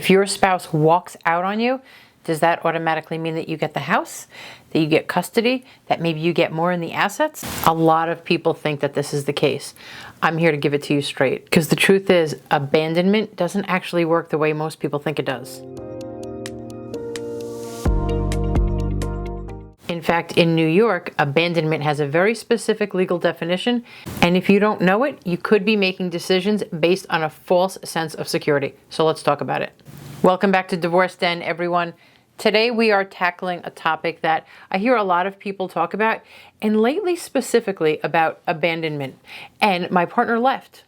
If your spouse walks out on you, does that automatically mean that you get the house, that you get custody, that maybe you get more in the assets? A lot of people think that this is the case. I'm here to give it to you straight, because the truth is, abandonment doesn't actually work the way most people think it does. In fact, in New York, abandonment has a very specific legal definition, and if you don't know it, you could be making decisions based on a false sense of security. So let's talk about it. Welcome back to Divorce Den, everyone. Today we are tackling a topic that I hear a lot of people talk about, and lately specifically about abandonment. And my partner left.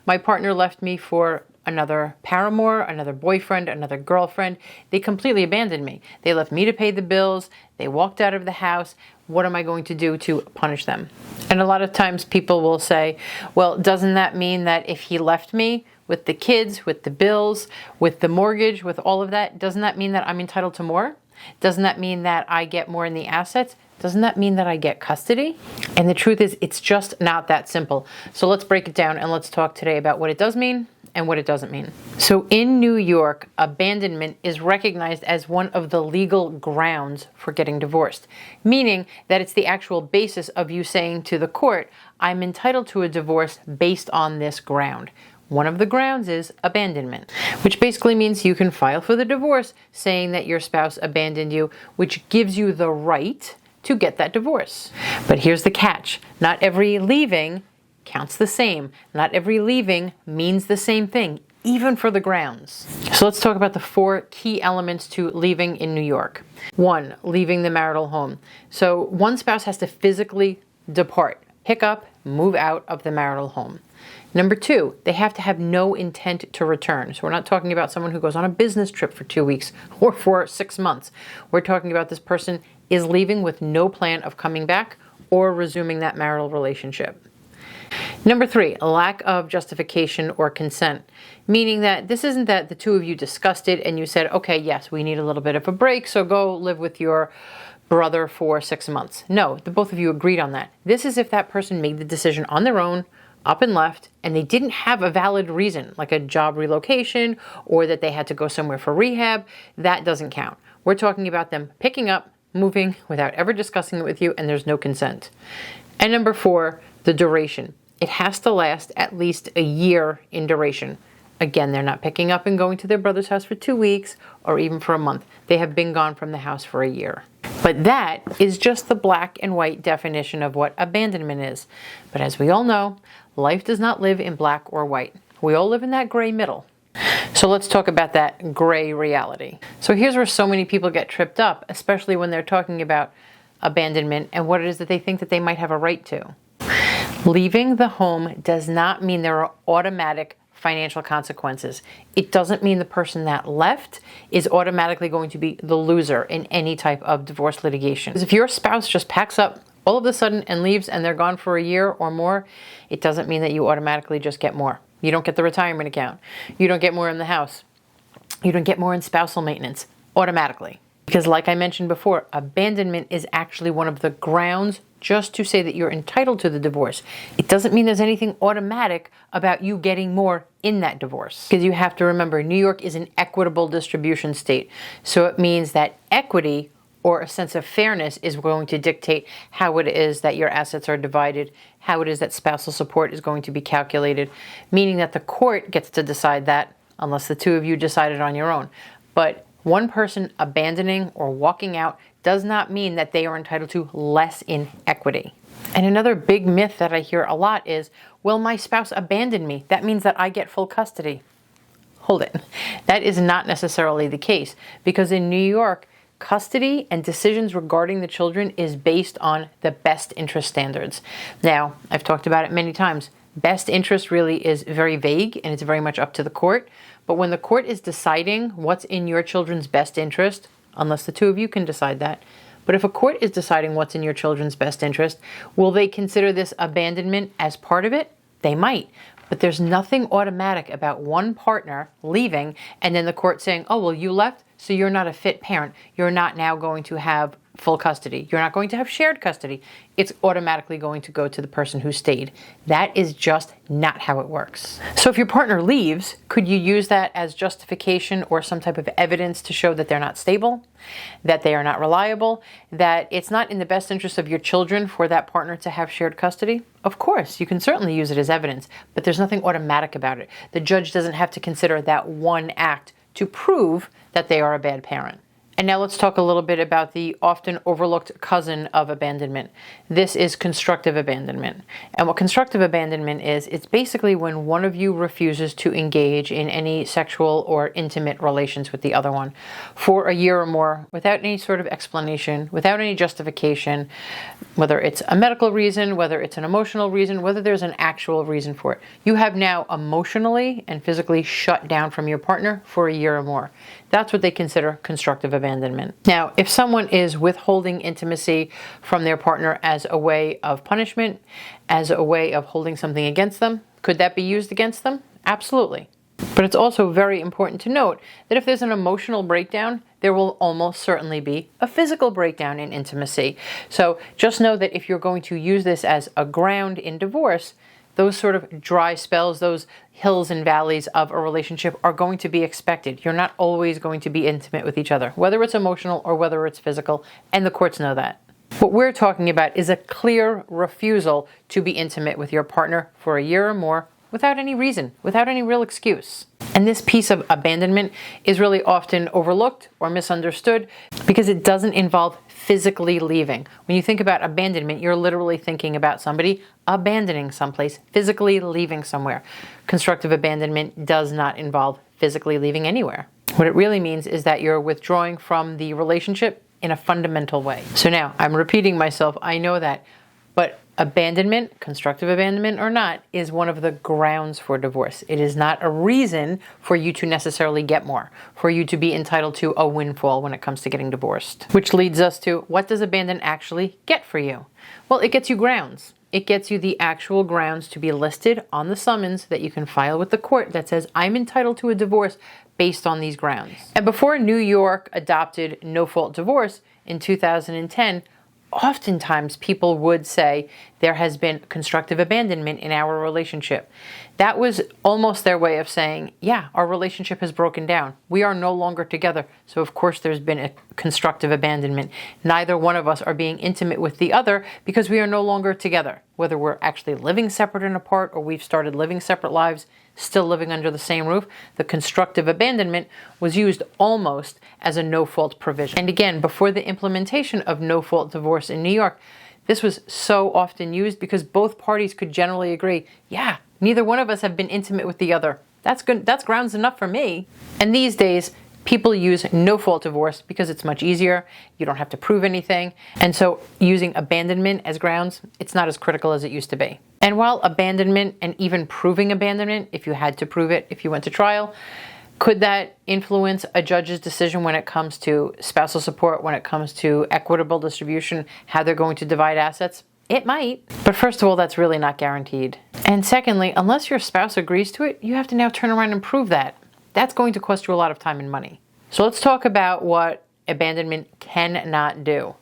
My partner left me for another paramour, another boyfriend, another girlfriend. They completely abandoned me. They left me to pay the bills. They walked out of the house. What am I going to do to punish them? And a lot of times people will say, well, doesn't that mean that if he left me with the kids, with the bills, with the mortgage, with all of that, doesn't that mean that I'm entitled to more? Doesn't that mean that I get more in the assets? Doesn't that mean that I get custody? And the truth is, it's just not that simple. So let's break it down and let's talk today about what it does mean and what it doesn't mean. So in New York, abandonment is recognized as one of the legal grounds for getting divorced, meaning that it's the actual basis of you saying to the court, I'm entitled to a divorce based on this ground. One of the grounds is abandonment, which basically means you can file for the divorce saying that your spouse abandoned you, which gives you the right to get that divorce. But here's the catch. Not every leaving counts the same. Not every leaving means the same thing, even for the grounds. So let's talk about the 4 key elements to leaving in New York. 1, leaving the marital home. So one spouse has to physically depart, pick up, move out of the marital home. Number 2, they have to have no intent to return. So we're not talking about someone who goes on a business trip for 2 weeks or for 6 months. We're talking about this person is leaving with no plan of coming back or resuming that marital relationship. Number 3, a lack of justification or consent, meaning that this isn't that the two of you discussed it and you said, okay, yes, we need a little bit of a break, so go live with your brother for 6 months. No, the both of you agreed on that. This is if that person made the decision on their own, up and left, and they didn't have a valid reason, like a job relocation or that they had to go somewhere for rehab. That doesn't count. We're talking about them picking up, moving without ever discussing it with you, and there's no consent. And number 4, the duration. It has to last at least a year in duration. Again, they're not picking up and going to their brother's house for 2 weeks or even for a month. They have been gone from the house for a year. But that is just the black and white definition of what abandonment is. But as we all know, life does not live in black or white. We all live in that gray middle. So let's talk about that gray reality. So here's where so many people get tripped up, especially when they're talking about abandonment and what it is that they think that they might have a right to. Leaving the home does not mean there are automatic financial consequences. It doesn't mean the person that left is automatically going to be the loser in any type of divorce litigation. Because if your spouse just packs up all of a sudden and leaves and they're gone for a year or more, it doesn't mean that you automatically just get more. You don't get the retirement account. You don't get more in the house. You don't get more in spousal maintenance automatically. Because like I mentioned before, abandonment is actually one of the grounds just to say that you're entitled to the divorce. It doesn't mean there's anything automatic about you getting more in that divorce. Because you have to remember, New York is an equitable distribution state. So it means that equity or a sense of fairness is going to dictate how it is that your assets are divided, how it is that spousal support is going to be calculated, meaning that the court gets to decide that unless the two of you decided on your own. But one person abandoning or walking out does not mean that they are entitled to less in equity. And another big myth that I hear a lot is, well, my spouse abandoned me. That means that I get full custody. Hold it. That is not necessarily the case, because in New York, custody and decisions regarding the children is based on the best interest standards. Now, I've talked about it many times. Best interest really is very vague and it's very much up to the court. But when the court is deciding what's in your children's best interest, unless the two of you can decide that, but if a court is deciding what's in your children's best interest, will they consider this abandonment as part of it? They might. But there's nothing automatic about one partner leaving and then the court saying, oh, well, you left, so you're not a fit parent. You're not now going to have full custody. You're not going to have shared custody. It's automatically going to go to the person who stayed. That is just not how it works. So if your partner leaves, could you use that as justification or some type of evidence to show that they're not stable, that they are not reliable, that it's not in the best interest of your children for that partner to have shared custody? Of course, you can certainly use it as evidence, but there's nothing automatic about it. The judge doesn't have to consider that one act to prove that they are a bad parent. And now let's talk a little bit about the often overlooked cousin of abandonment. This is constructive abandonment. And what constructive abandonment is, it's basically when one of you refuses to engage in any sexual or intimate relations with the other one for a year or more without any sort of explanation, without any justification, whether it's a medical reason, whether it's an emotional reason, whether there's an actual reason for it. You have now emotionally and physically shut down from your partner for a year or more. That's what they consider constructive abandonment. Now, if someone is withholding intimacy from their partner as a way of punishment, as a way of holding something against them, could that be used against them? Absolutely. But it's also very important to note that if there's an emotional breakdown, there will almost certainly be a physical breakdown in intimacy. So just know that if you're going to use this as a ground in divorce, those sort of dry spells, those hills and valleys of a relationship are going to be expected. You're not always going to be intimate with each other, whether it's emotional or whether it's physical, and the courts know that. What we're talking about is a clear refusal to be intimate with your partner for a year or more without any reason, without any real excuse. And this piece of abandonment is really often overlooked or misunderstood because it doesn't involve physically leaving. When you think about abandonment, you're literally thinking about somebody abandoning someplace, physically leaving somewhere. Constructive abandonment does not involve physically leaving anywhere. What it really means is that you're withdrawing from the relationship in a fundamental way. So now, I'm repeating myself, I know that, but abandonment, constructive abandonment or not, is one of the grounds for divorce. It is not a reason for you to necessarily get more, for you to be entitled to a windfall when it comes to getting divorced. Which leads us to, what does abandon actually get for you? Well, it gets you grounds. It gets you the actual grounds to be listed on the summons that you can file with the court that says, I'm entitled to a divorce based on these grounds. And before New York adopted no-fault divorce in 2010, oftentimes people would say there has been constructive abandonment in our relationship. That was almost their way of saying, yeah, our relationship has broken down. We are no longer together. So of course there's been a constructive abandonment. Neither one of us are being intimate with the other because we are no longer together. Whether we're actually living separate and apart or we've started living separate lives, still living under the same roof, the constructive abandonment was used almost as a no-fault provision. And again, before the implementation of no-fault divorce in New York, this was so often used because both parties could generally agree, yeah, neither one of us have been intimate with the other. That's good. That's grounds enough for me. And these days, people use no-fault divorce because it's much easier. You don't have to prove anything. And so using abandonment as grounds, it's not as critical as it used to be. And while abandonment and even proving abandonment, if you had to prove it, if you went to trial, could that influence a judge's decision when it comes to spousal support, when it comes to equitable distribution, how they're going to divide assets? It might. But first of all, that's really not guaranteed. And secondly, unless your spouse agrees to it, you have to now turn around and prove that. That's going to cost you a lot of time and money. So let's talk about what abandonment cannot do.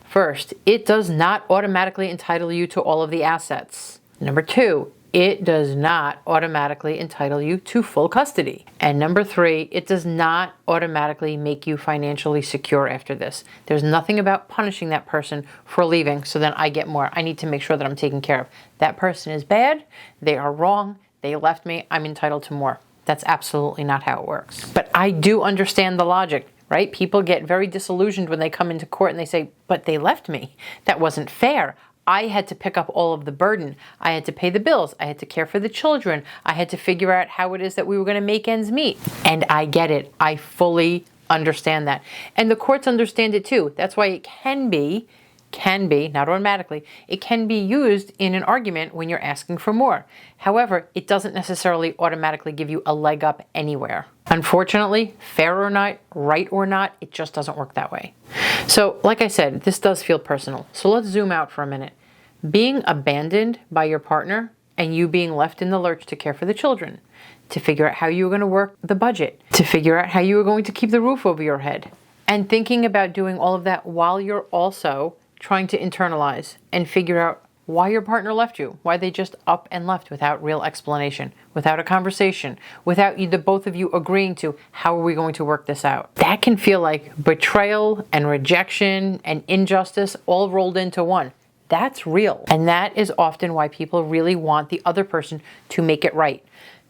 First, it does not automatically entitle you to all of the assets. Number two, it does not automatically entitle you to full custody. And number three, it does not automatically make you financially secure after this. There's nothing about punishing that person for leaving so then I get more. I need to make sure that I'm taken care of. That person is bad, they are wrong, they left me, I'm entitled to more. That's absolutely not how it works. But I do understand the logic, right? People get very disillusioned when they come into court and they say, but they left me. That wasn't fair. I had to pick up all of the burden. I had to pay the bills. I had to care for the children. I had to figure out how it is that we were going to make ends meet. And I get it. I fully understand that. And the courts understand it too. That's why it can be, not automatically, it can be used in an argument when you're asking for more. However, it doesn't necessarily automatically give you a leg up anywhere. Unfortunately, fair or not, right or not, it just doesn't work that way. So, like I said, this does feel personal. So let's zoom out for a minute. Being abandoned by your partner and you being left in the lurch to care for the children, to figure out how you were going to work the budget, to figure out how you were going to keep the roof over your head. And thinking about doing all of that while you're also trying to internalize and figure out why your partner left you, why they just up and left without real explanation, without a conversation, without the both of you agreeing to how are we going to work this out. That can feel like betrayal and rejection and injustice all rolled into one. That's real. And that is often why people really want the other person to make it right,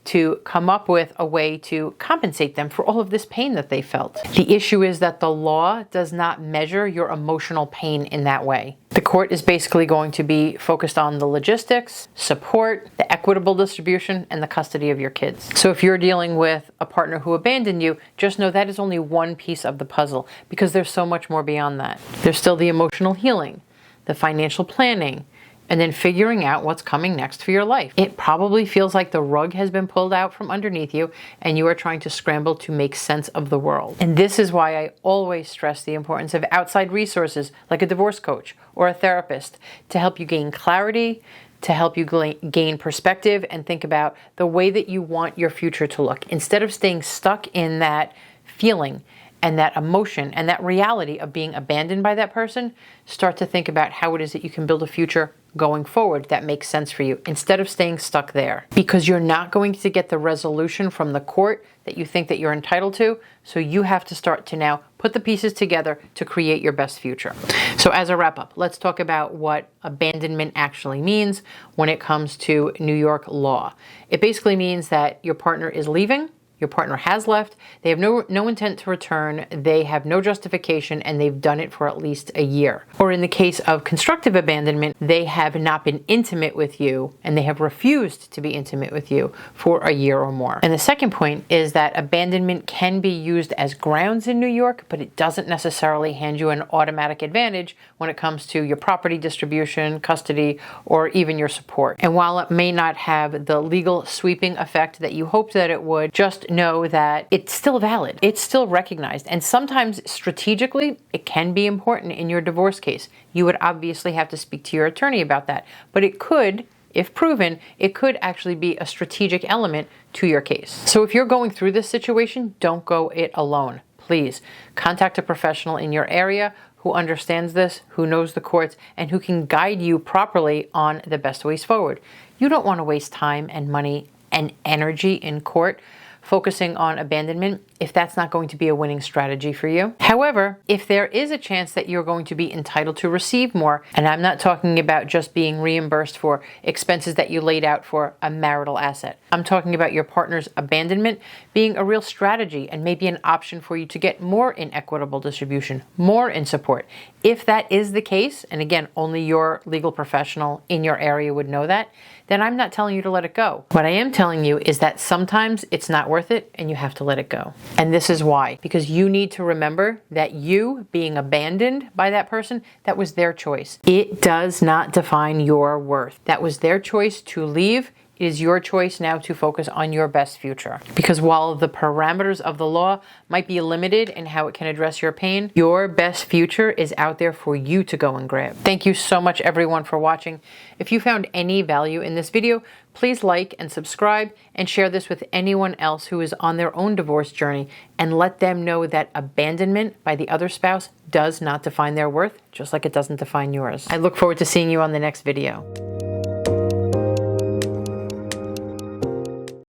to come up with a way to compensate them for all of this pain that they felt. The issue is that the law does not measure your emotional pain in that way. The court is basically going to be focused on the logistics, support, the equitable distribution, and the custody of your kids. So if you're dealing with a partner who abandoned you, just know that is only one piece of the puzzle, because there's so much more beyond that. There's still the emotional healing, the financial planning, and then figuring out what's coming next for your life. It probably feels like the rug has been pulled out from underneath you and you are trying to scramble to make sense of the world. And this is why I always stress the importance of outside resources like a divorce coach or a therapist to help you gain clarity, to help you gain perspective and think about the way that you want your future to look. Instead of staying stuck in that feeling and that emotion and that reality of being abandoned by that person, start to think about how it is that you can build a future going forward that makes sense for you instead of staying stuck there. Because you're not going to get the resolution from the court that you think that you're entitled to, so you have to start to now put the pieces together to create your best future. So as a wrap up, let's talk about what abandonment actually means when it comes to New York law. It basically means that your partner is leaving. Your partner has left, they have no intent to return, they have no justification, and they've done it for at least a year. Or in the case of constructive abandonment, they have not been intimate with you and they have refused to be intimate with you for a year or more. And the second point is that abandonment can be used as grounds in New York, but it doesn't necessarily hand you an automatic advantage when it comes to your property distribution, custody, or even your support. And while it may not have the legal sweeping effect that you hoped that it would, just know that it's still valid. It's still recognized. And sometimes strategically, it can be important in your divorce case. You would obviously have to speak to your attorney about that. But it could, if proven, it could actually be a strategic element to your case. So if you're going through this situation, don't go it alone. Please contact a professional in your area who understands this, who knows the courts, and who can guide you properly on the best ways forward. You don't want to waste time and money and energy in court focusing on abandonment if that's not going to be a winning strategy for you. However, if there is a chance that you're going to be entitled to receive more, and I'm not talking about just being reimbursed for expenses that you laid out for a marital asset. I'm talking about your partner's abandonment being a real strategy and maybe an option for you to get more in equitable distribution, more in support. If that is the case, and again, only your legal professional in your area would know that, then I'm not telling you to let it go. What I am telling you is that sometimes it's not worth it and you have to let it go. And this is why. Because you need to remember that you being abandoned by that person, that was their choice. It does not define your worth. That was their choice to leave. It is your choice now to focus on your best future. Because while the parameters of the law might be limited in how it can address your pain, your best future is out there for you to go and grab. Thank you so much, everyone, for watching. If you found any value in this video, please like and subscribe and share this with anyone else who is on their own divorce journey, and let them know that abandonment by the other spouse does not define their worth, just like it doesn't define yours. I look forward to seeing you on the next video.